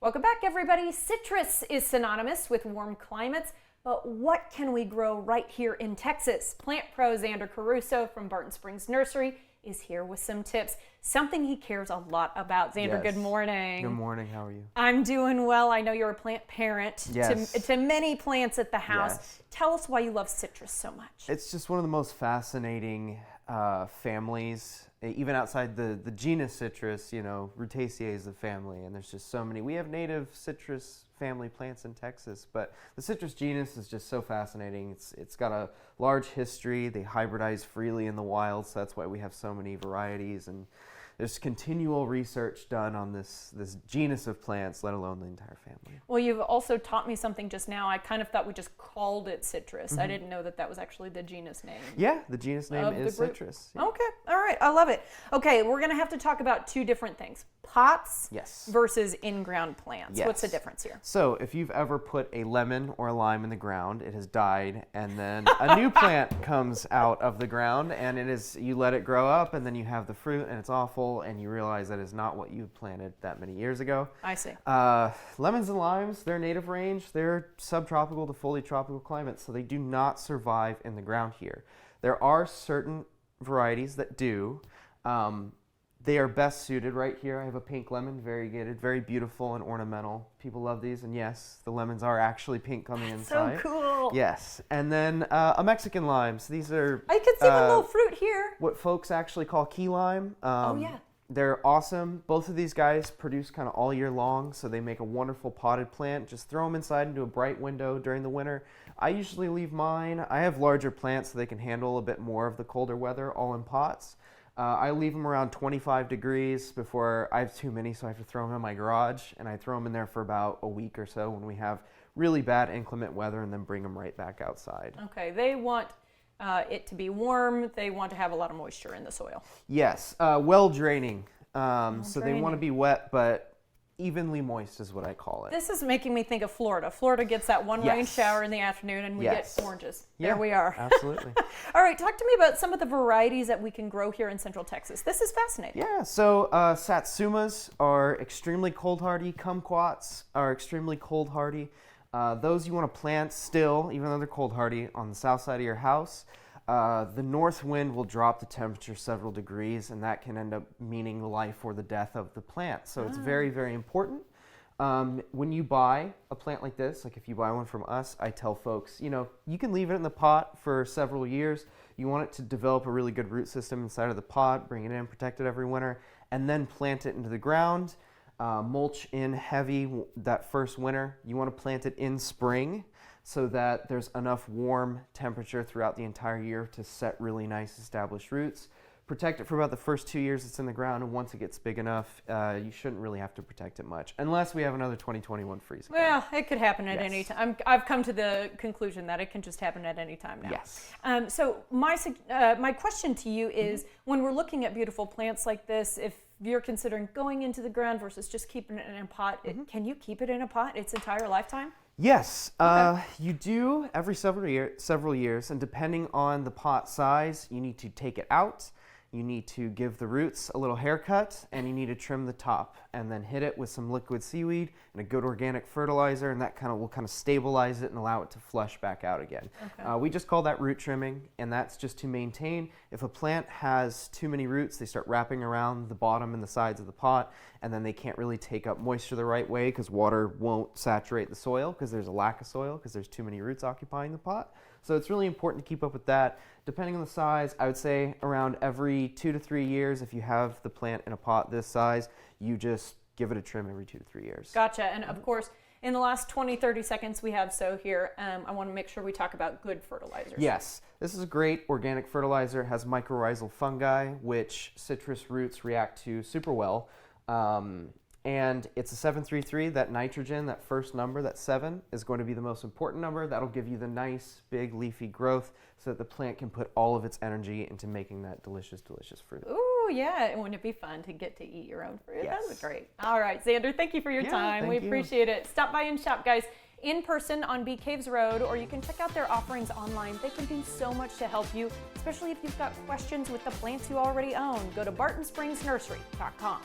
Welcome back, everybody. Citrus is synonymous with warm climates, but what can we grow right here in Texas? Plant pro Xander Caruso from Barton Springs Nursery is here with some tips, something he cares a lot about. Xander, Yes. Good morning. Good morning. How are you? I'm doing well. I know you're a plant parent Yes. to many plants at the house. Yes. Tell us why you love citrus so much. It's just one of the most fascinating families, even outside the genus citrus. You know, Rutaceae is the family, and there's just so many. We have native citrus family plants in Texas, but the citrus genus is just so fascinating. It's got a large history. They hybridize freely in the wild, so that's why we have so many varieties, and there's continual research done on this genus of plants, let alone the entire family. Well, you've also taught me something just now. I kind of thought we just called it citrus. I didn't know that that was actually the genus name. Yeah, the genus name Of the is group. citrus. Yeah. Okay, all right, I love it. Okay, we're gonna have to talk about two different things. Pots Yes. versus in-ground plants. Yes. What's the difference here? So if you've ever put a lemon or a lime in the ground, it has died, and then a new plant comes out of the ground, and you let it grow up, and then you have the fruit, and it's awful, and you realize that is not what you planted that many years ago. I see. Lemons and limes, their native range, they're subtropical to fully tropical climates, so they do not survive in the ground here. There are certain varieties that do. They are best suited right here. I have a pink lemon, variegated, very beautiful and ornamental. People love these, and yes, the lemons are actually pink on the inside. So cool. Yes, and then a Mexican lime. So these are I can see one little fruit here. what folks actually call key lime. Oh, yeah. They're awesome. Both of these guys produce kind of all year long, so they make a wonderful potted plant. Just throw them inside into a bright window during the winter. I usually leave mine. I have larger plants so they can handle a bit more of the colder weather, all in pots. I leave them around 25 degrees before I have too many, so I have to throw them in my garage, and I throw them in there for about a week or so when we have really bad inclement weather, and then bring them right back outside. Okay, they want it to be warm. They want to have a lot of moisture in the soil. Yes, well draining. So they draining. want to be wet, but evenly moist is what I call it. This is making me think of Florida. Florida gets that one rain Yes. shower in the afternoon, and we Yes. get oranges. Yeah, There we are. Absolutely. All right, talk to me about some of the varieties that we can grow here in Central Texas. This is fascinating. Yeah, so satsumas are extremely cold hardy. Kumquats are extremely cold hardy. Those you want to plant still, even though they're cold hardy, on the south side of your house. The north wind will drop the temperature several degrees, and that can end up meaning the life or the death of the plant. So it's very, very important. When you buy a plant like this, like if you buy one from us, I tell folks, you know, you can leave it in the pot for several years. You want it to develop a really good root system inside of the pot, bring it in, protect it every winter, and then plant it into the ground. Mulch in heavy that first winter. You want to plant it in spring so that there's enough warm temperature throughout the entire year to set really nice established roots. Protect it for about the first 2 years it's in the ground, and once it gets big enough, you shouldn't really have to protect it much, unless we have another 2021 freeze. Well, it could happen at Yes. any time. I've come to the conclusion that it can just happen at any time now. Yes. So my question to you is, when we're looking at beautiful plants like this, if you're considering going into the ground versus just keeping it in a pot, can you keep it in a pot its entire lifetime? Yes, you do every several years, and depending on the pot size, you need to take it out. You need to give the roots a little haircut, and you need to trim the top, and then hit it with some liquid seaweed and a good organic fertilizer, and that will stabilize it and allow it to flush back out again. Okay. We just call that root trimming, and that's just to maintain. If a plant has too many roots, they start wrapping around the bottom and the sides of the pot, and then they can't really take up moisture the right way because water won't saturate the soil because there's a lack of soil because there's too many roots occupying the pot. So it's really important to keep up with that. Depending on the size, I would say around every 2 to 3 years, if you have the plant in a pot this size, you just give it a trim every 2 to 3 years. Gotcha. And of course, in the last 20, 30 seconds we have here, I want to make sure we talk about good fertilizers. Yes, this is a great organic fertilizer. It has mycorrhizal fungi, which citrus roots react to super well. And it's a 733. That nitrogen, that first number, that 7, is going to be the most important number. That'll give you the nice, big, leafy growth so that the plant can put all of its energy into making that delicious, delicious fruit. Ooh, yeah. Wouldn't it be fun to get to eat your own fruit? Yes. That was great. All right, Xander, thank you for your time. We thank you. appreciate it. Stop by and shop, guys, in person on Bee Caves Road, or you can check out their offerings online. They can do so much to help you, especially if you've got questions with the plants you already own. Go to bartonspringsnursery.com.